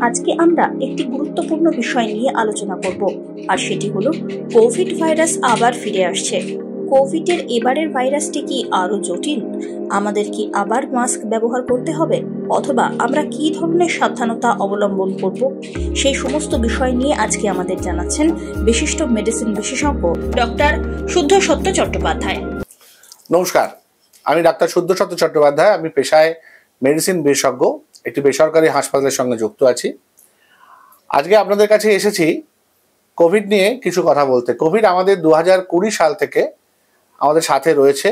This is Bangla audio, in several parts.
আজকে আমরা একটি গুরুত্বপূর্ণ বিষয় নিয়ে আলোচনা করব, আর সেটি হলো কোভিড ভাইরাস আবার ফিরে আসছে। কোভিডের এবারের ভাইরাসটি কি আরো জটিল? আমাদের কি আবার মাস্ক ব্যবহার করতে হবে, অথবা আমরা কি ধরনের সাবধানতা অবলম্বন করব? সেই সমস্ত বিষয় নিয়ে আজকে আমাদের জানাচ্ছেন বিশিষ্ট মেডিসিন বিশেষজ্ঞ ডক্টর শুদ্ধসত্য চট্টোপাধ্যায়। নমস্কার, আমি ডাক্তার শুদ্ধসত্য চট্টোপাধ্যায়। আমি পেশায় মেডিসিন বিশেষজ্ঞ, একটি বেসরকারি হাসপাতালের সঙ্গে যুক্ত আছি। আজকে আপনাদের কাছে এসেছি কোভিড নিয়ে কিছু কথা বলতে। কোভিড আমাদের 2020 সাল থেকে আমাদের সাথে রয়েছে।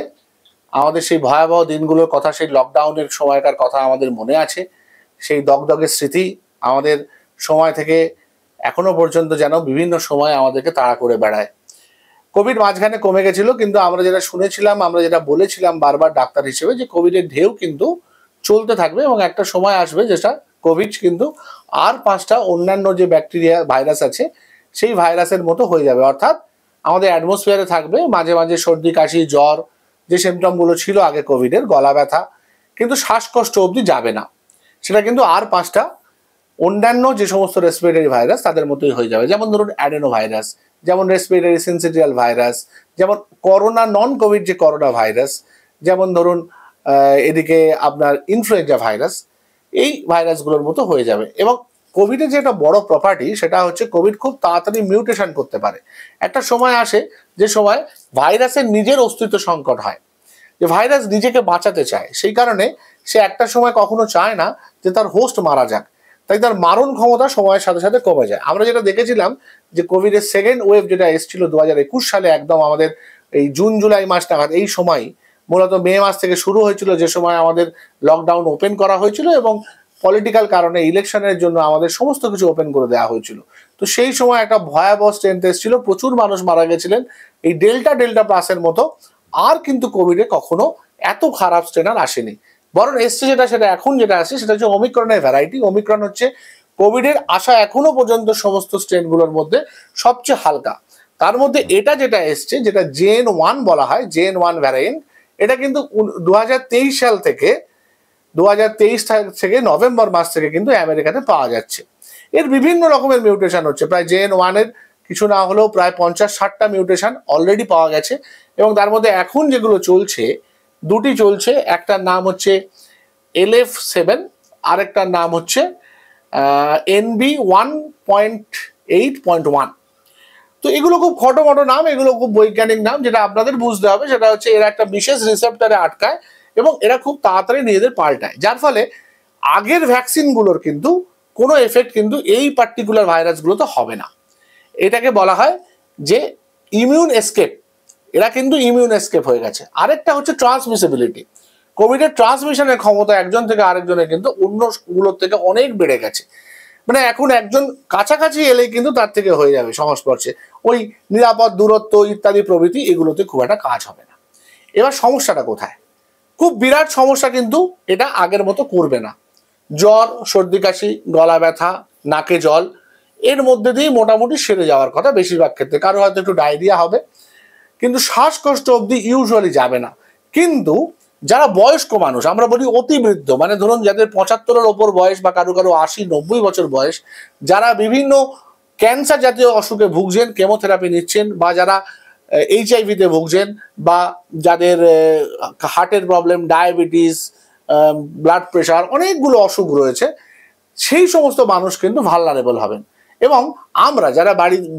আমাদের সেই ভয়াবহ দিনগুলোর কথা, সেই লকডাউনের সময়কার কথা আমাদের মনে আছে। সেই দগদগের স্মৃতি আমাদের সময় থেকে এখনো পর্যন্ত যেন বিভিন্ন সময় আমাদেরকে তাড়া করে বেড়ায়। কোভিড মাঝখানে কমে গেছিল, কিন্তু আমরা যেটা শুনেছিলাম, আমরা যেটা বলেছিলাম বারবার ডাক্তার হিসেবে, যে কোভিডের ঢেউ কিন্তু চলতে থাকবে এবং একটা সময় আসবে যেটা কোভিড কিন্তু আর 5টা অন্যান্য যে ব্যাকটেরিয়া ভাইরাস আছে সেই ভাইরাসের মতো হয়ে যাবে। অর্থাৎ আমাদের অ্যাটমসফিয়ারে থাকবে মাঝে মাঝে সর্দি, কাশি, জ্বর, যে সিমটমগুলো ছিল আগে কোভিডের, গলা ব্যথা, কিন্তু শ্বাসকষ্ট অবধি যাবে না। সেটা কিন্তু আর 5টা অন্যান্য যে সমস্ত রেসপিরেটরি ভাইরাস তাদের মতোই হয়ে যাবে। যেমন ধরুন অ্যাডেনো ভাইরাস, যেমন রেসপিরেটরি সিনসিটিয়াল ভাইরাস, যেমন করোনা নন কোভিড যে করোনা ভাইরাস, যেমন ধরুন এদিকে আপনার ইনফ্লুয়েঞ্জা ভাইরাস, এই ভাইরাসগুলোর মতো হয়ে যাবে। এবং কোভিডের যে একটা বড় প্রপার্টি সেটা হচ্ছে কোভিড খুব তাড়াতাড়ি মিউটেশন করতে পারে। একটা সময় আসে যে সময় ভাইরাসের নিজের অস্তিত্ব সংকট হয়, যে ভাইরাস নিজেকে বাঁচাতে চায়। সেই কারণে সে একটা সময় কখনো চায় না যে তার হোস্ট মারা যাক, তাই তার মারণ ক্ষমতা সময়ের সাথে সাথে কমে যায়। আমরা যেটা দেখেছিলাম যে কোভিডের সেকেন্ড ওয়েভ যেটা এসেছিল 2021 সালে, একদম আমাদের এই জুন জুলাই মাস নাগাদ, এই সময় মূলত মে মাস থেকে শুরু হয়েছিল, যে সময় আমাদের লকডাউন ওপেন করা হয়েছিল এবং পলিটিক্যাল কারণে ইলেকশনের জন্য আমাদের সমস্ত কিছু ওপেন করে দেওয়া হয়েছিল। তো সেই সময় একটা ভয়াবহ স্ট্রেন এসেছিল, প্রচুর মানুষ মারা গেছিলেন এই ডেল্টা প্লাসের মতো। আর কিন্তু কোভিডে কখনো এত খারাপ স্ট্রেন আর আসেনি, বরং এসছে সেটা এখন যেটা আসছে সেটা হচ্ছে ওমিক্রনের ভ্যারাইটি। ওমিক্রন হচ্ছে কোভিডের আসা এখনো পর্যন্ত সমস্ত স্ট্রেনগুলোর মধ্যে সবচেয়ে হালকা। তার মধ্যে এটা যেটা এসছে, যেটা JN.1 বলা হয়, JN.1 ভ্যারিয়েন্ট, এটা কিন্তু 2023 সাল থেকে 2023 থেকে নভেম্বর মাস থেকে কিন্তু আমেরিকাতে পাওয়া যাচ্ছে। এর বিভিন্ন রকমের মিউটেশন হচ্ছে। প্রায় JN.1 এর কিছু না হলেও প্রায় 50-60টা মিউটেশন অলরেডি পাওয়া গেছে। এবং তার মধ্যে এখন যেগুলো চলছে, দুটি চলছে। একটার নাম হচ্ছে LF7, আরেকটার নাম হচ্ছে NB1.8.1। তো এগুলো খুব খটোমটো নাম, এগুলো খুব বৈজ্ঞানিক নাম। যেটা আপনাদের বুঝতে হবে সেটা হচ্ছে এরা একটা বিশেষ রিসেপ্টরে আটকায় এবং এরা খুব তাড়াতাড়ি নিজেদের পাল্টায়, যার ফলে আগের ভ্যাকসিনগুলোর কিন্তু কোনো এফেক্ট কিন্তু এই পার্টিকুলার ভাইরাসগুলোতে হবে না। এটাকে বলা হয় যে ইমিউন এসকেপ। এরা কিন্তু ইমিউন এসকেপ হয়ে গেছে। আরেকটা হচ্ছে ট্রান্সমিসিবিলিটি। কোভিডের ট্রান্সমিশনের ক্ষমতা একজন থেকে আরেকজনের কিন্তু অন্যগুলোর থেকে অনেক বেড়ে গেছে। মানে এখন একজন কাছাকাছি এলেই কিন্তু তার থেকে হয়ে যাবে সংস্পর্শে। ওই নিরাপদ দূরত্ব ইত্যাদি প্রভৃতি এগুলোতে খুব একটা কাজ হবে না। এবার সমস্যাটা কোথায়? খুব বিরাট সমস্যা কিন্তু এটা আগের মতো করবে না। জ্বর, সর্দি, কাশি, গলা ব্যথা, নাকে জল, এর মধ্যে দিয়েই মোটামুটি সেরে যাওয়ার কথা বেশিরভাগ ক্ষেত্রে। কারো হয়তো একটু ডায়রিয়া হবে, কিন্তু শ্বাসকষ্ট অবধি ইউজুয়ালি যাবে না। কিন্তু যারা বয়স্ক মানুষ, আমরা বলি অতিবৃদ্ধ, মানে ধরুন যাদের 75-এর ওপর বয়স বা কারো 80-90 বছর বয়স, যারা বিভিন্ন ক্যান্সার জাতীয় অসুখে ভুগছেন, কেমোথেরাপি নিচ্ছেন, বা যারা HIV-তে ভুগছেন, বা যাদের হার্টের প্রবলেম, ডায়াবেটিস, ব্লাড প্রেশার, অনেকগুলো অসুখ রয়েছে, সেই সমস্ত মানুষ কিন্তু ভালনারেবল হবেন। এবং আমরা যারা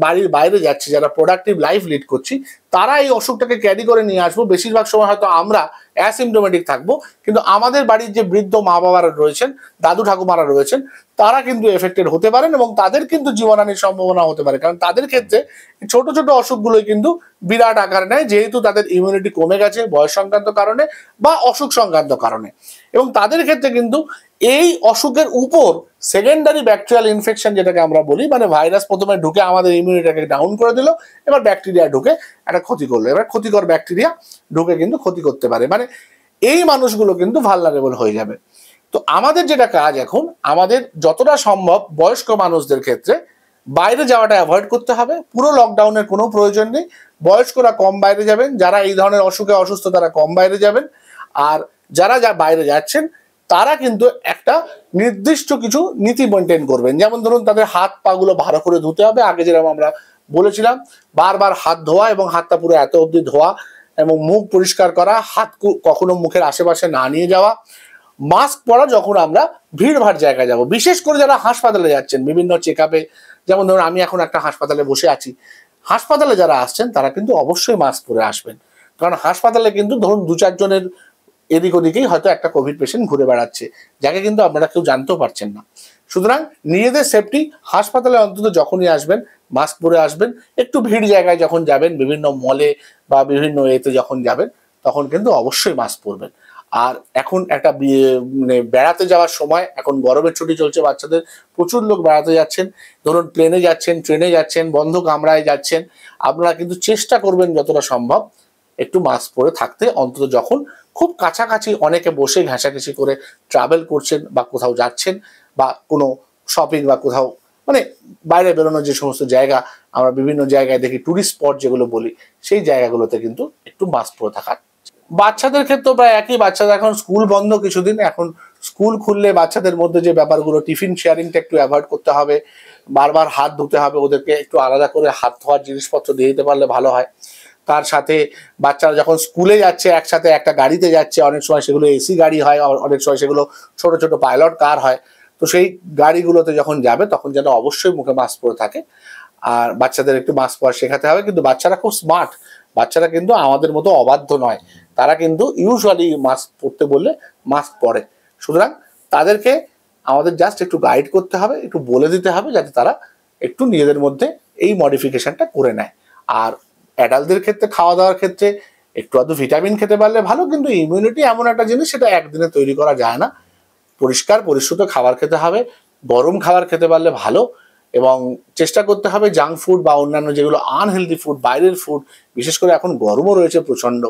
বাড়ির বাইরে যাচ্ছি, যারা প্রোডাক্টিভ লাইফ লিড করছি, তারা এই অসুখটাকে ক্যারি করে নিয়ে আসবো। বেশিরভাগ সময় হয়তো আমরা অ্যাসিমটোমেটিক থাকবো, কিন্তু আমাদের বাড়ির যে বৃদ্ধ মা বাবারা রয়েছেন, দাদু ঠাকুমারা রয়েছেন, তারা কিন্তু এফেক্টেড হতে পারেন এবং তাদের কিন্তু জীবনহানির সম্ভাবনা হতে পারে। কারণ তাদের ক্ষেত্রে ছোট ছোট অসুখগুলোই কিন্তু বিরাট আকার নেয়, যেহেতু তাদের ইমিউনিটি কমে গেছে বয়স সংক্রান্ত কারণে বা অসুখ সংক্রান্ত কারণে। এবং তাদের ক্ষেত্রে কিন্তু এই অসুখের উপর সেকেন্ডারি ব্যাকটেরিয়াল ইনফেকশন, যেটাকে আমরা বলি, মানে ভাইরাস প্রথমে ঢুকে আমাদের ইমিউনিটিকে ডাউন করে দিল, এবার ব্যাকটেরিয়া ঢুকে একটা ক্ষতি করলো, এবার ক্ষতিকর ব্যাকটেরিয়া ঢুকে কিন্তু ক্ষতি করতে পারে, মানে এই মানুষগুলো কিন্তু ভালনারেবল হয়ে যাবে। তো আমাদের যেটা কাজ এখন, আমাদের যতটা সম্ভব বয়স্ক মানুষদের ক্ষেত্রে বাইরে যাওয়াটা অ্যাভয়েড করতে হবে। পুরো লকডাউনের কোনো প্রয়োজন নেই। বয়স্করা কম বাইরে যাবেন, যারা এই ধরনের অসুখে অসুস্থ তারা কম বাইরে যাবেন। আর যারা বাইরে যাচ্ছেন তারা কিন্তু একটা নির্দিষ্ট কিছু নীতি মেনটেন করবেন। যেমন ধরুন তাদের হাত পা গুলো ভালো করে ধুতে হবে, আগে যেরকম আমরা বলেছিলাম, বারবার হাত ধোয়া এবং হাতটা পুরো এত অবধি ধোয়া, এবং মুখ পরিষ্কার করা, হাত কখনো মুখের আশেপাশে না নিয়ে যাওয়া, মাস্ক পরা যখন আমরা ভিড়ভাড় জায়গায় যাব, বিশেষ করে যারা হাসপাতালে যাচ্ছেন বিভিন্ন চেক আপে। যেমন ধরুন আমি এখন একটা হাসপাতালে বসে আছি, হাসপাতালে যারা আসছেন তারা কিন্তু অবশ্যই মাস্ক পরে আসবেন, কারণ হাসপাতালে কিন্তু ধরুন 2-4 জনের এদিক ওদিকেই হয়তো একটা কোভিড পেশেন্ট ঘুরে বেড়াচ্ছে, যাকে কিন্তু আপনারা কেউ জানতেও পারছেন না। সুতরাং নিজেদের সেফটি, হাসপাতালে অন্তত যখনই আসবেন মাস্ক পরে আসবেন। একটু ভিড় জায়গায় যখন যাবেন, বিভিন্ন মলে বা বিভিন্ন এতে যখন যাবেন, তখন কিন্তু অবশ্যই মাস্ক পরবেন। আর এখন একটা মানে বেড়াতে যাওয়ার সময়, এখন গরমের ছুটি চলছে, বাচ্চাদের প্রচুর লোক বেড়াতে যাচ্ছেন, ধরুন প্লেনে যাচ্ছেন, ট্রেনে যাচ্ছেন, বন্ধ কামরায় যাচ্ছেন, আপনারা কিন্তু চেষ্টা করবেন যতটা সম্ভব একটু মাস্ক পরে থাকতে। অন্তত যখন খুব কাছাকাছি অনেকে বসে ঘেঁষাঘেঁষি করে ট্রাভেল করছেন বা কোথাও যাচ্ছেন বা কোনো শপিং বা কোথাও মানে বাইরে বেরোনোর যে সমস্ত জায়গা আমরা বিভিন্ন জায়গায় দেখি, টুরিস্ট স্পট যেগুলো বলি, সেই জায়গাগুলোতে কিন্তু একটু মাস্ক পরে থাকার। বাচ্চাদের ক্ষেত্রেও প্রায় একই, বাচ্চাদের এখন স্কুল বন্ধ কিছুদিন, এখন স্কুল খুললে বাচ্চাদের মধ্যে যে ব্যাপারগুলো, টিফিন শেয়ারিংটা একটু অ্যাভয়েড করতে হবে, বারবার হাত ধুতে হবে, ওদেরকে একটু আলাদা করে হাত ধোয়ার জিনিসপত্র দিয়ে দিতে পারলে ভালো হয়। তার সাথে বাচ্চারা যখন স্কুলে যাচ্ছে একসাথে একটা গাড়িতে যাচ্ছে, অনেক সময় সেগুলো এসি গাড়ি হয়, অনেক সময় সেগুলো ছোট ছোট পাইলট কার হয়, তো সেই গাড়িগুলোতে যখন যাবে তখন যেন অবশ্যই মুখে মাস্ক পরে থাকে। আর বাচ্চাদের একটু মাস্ক পরা শেখাতে হবে। কিন্তু বাচ্চারা খুব স্মার্ট, বাচ্চারা কিন্তু আমাদের মতো অবাধ্য নয়, তারা কিন্তু ইউজুয়ালি মাস্ক পরতে বললে মাস্ক পরে। সুতরাং তাদেরকে আমাদের জাস্ট একটু গাইড করতে হবে, একটু বলে দিতে হবে, যাতে তারা একটু নিজেদের মধ্যে এই মডিফিকেশনটা করে নেয়। আর অ্যাডাল্টদের ক্ষেত্রে খাওয়া দাওয়ার ক্ষেত্রে একটু আধটু ভিটামিন খেতে পারলে ভালো, কিন্তু ইমিউনিটি এমন একটা জিনিস, সেটা একদিনে তৈরি করা যায় না। পরিষ্কার পরিশুদ্ধ খাবার খেতে হবে, গরম খাবার খেতে পারলে ভালো, এবং চেষ্টা করতে হবে জাঙ্ক ফুড বা অন্যান্য যেগুলো আনহেলদি ফুড, বাইরের ফুড, বিশেষ করে এখন গরমও রয়েছে প্রচণ্ড,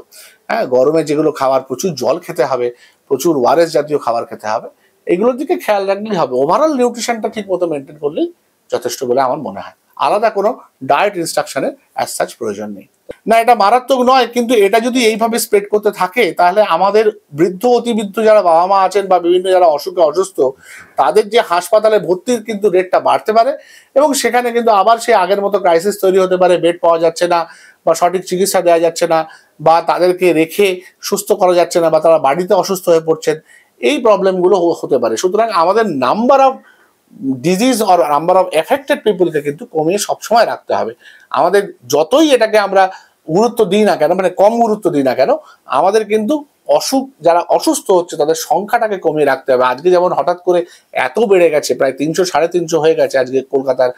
হ্যাঁ, গরমে যেগুলো খাবার, প্রচুর জল খেতে হবে, প্রচুর ওআরএস জাতীয় খাবার খেতে হবে, এগুলোর দিকে খেয়াল রাখলেই হবে। ওভারঅল নিউট্রিশনটা ঠিক মতো মেনটেন করলেই যথেষ্ট বলে আমার মনে হয়। আলাদা কোনো ডায়েট ইনস্ট্রাকশনের অ্যাজ সাচ প্রয়োজন নেই। না, এটা মারাত্মক নয়, কিন্তু এটা যদি এইভাবে স্প্রেড করতে থাকে তাহলে আমাদের বৃদ্ধ অতিবৃদ্ধ যারা বাবা মা আছেন বা বিভিন্ন যারা অসুখে অসুস্থ, তাদের যে হাসপাতালে ভর্তির কিন্তু রেটটা বাড়তে পারে, এবং সেখানে কিন্তু আবার সেই আগের মতো ক্রাইসিস তৈরি হতে পারে, বেড পাওয়া যাচ্ছে না বা সঠিক চিকিৎসা দেওয়া যাচ্ছে না, বা তাদেরকে রেখে সুস্থ করা যাচ্ছে না, বা তারা বাড়িতে অসুস্থ হয়ে পড়ছেন, এই প্রবলেমগুলো হতে পারে। সুতরাং আমাদের নাম্বার অফ ডিজিজ আর নাম্বার অফ এফেক্টেড পিপলকে কিন্তু কমিয়ে সবসময় রাখতে হবে। আমাদের যতই এটাকে আমরা গুরুত্ব দিই না কেন, মানে কম গুরুত্ব দিই না কেন, আমাদের কিন্তু যারা অসুস্থ হচ্ছে তাদের সংখ্যাটাকে কমিয়ে রাখতে হবে। আজকে যেমন হঠাৎ করে এত বেড়ে গেছে, প্রায় 300-350 হয়ে গেছে আজকে কলকাতার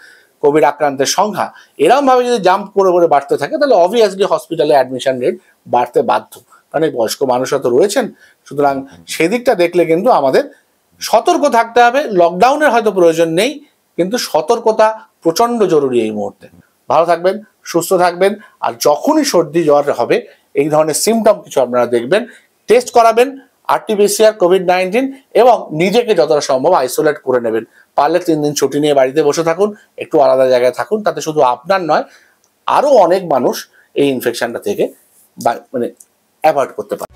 কোভিড আক্রান্তের সংখ্যা। এরকম ভাবে যদি জাম্প করে করে বাড়তে থাকে তাহলে অবভিয়াসলি হসপিটালে অ্যাডমিশন রেট বাড়তে বাধ্য, কারণ এই বয়স্ক মানুষরা তো রয়েছেন। সুতরাং সেদিকটা দেখলে কিন্তু আমাদের সতর্ক থাকতে হবে। লকডাউনের হয়তো প্রয়োজন নেই, কিন্তু সতর্কতা প্রচন্ড জরুরি এই মুহূর্তে। ভালো থাকবেন, সুস্থ থাকবেন, আর যখনই সর্দি জ্বর হবে, এই ধরনের সিমটম কিছু আপনারা দেখবেন, টেস্ট করাবেন RT-PCR কোভিড-19, এবং নিজেকে যতটা সম্ভব আইসোলেট করে নেবেন। পারলে 3 দিন ছুটি নিয়ে বাড়িতে বসে থাকুন, একটু আলাদা জায়গায় থাকুন, তাতে শুধু আপনার নয় আরো অনেক মানুষ এই ইনফেকশনটা থেকে মানে অ্যাভয়েড করতে পারে।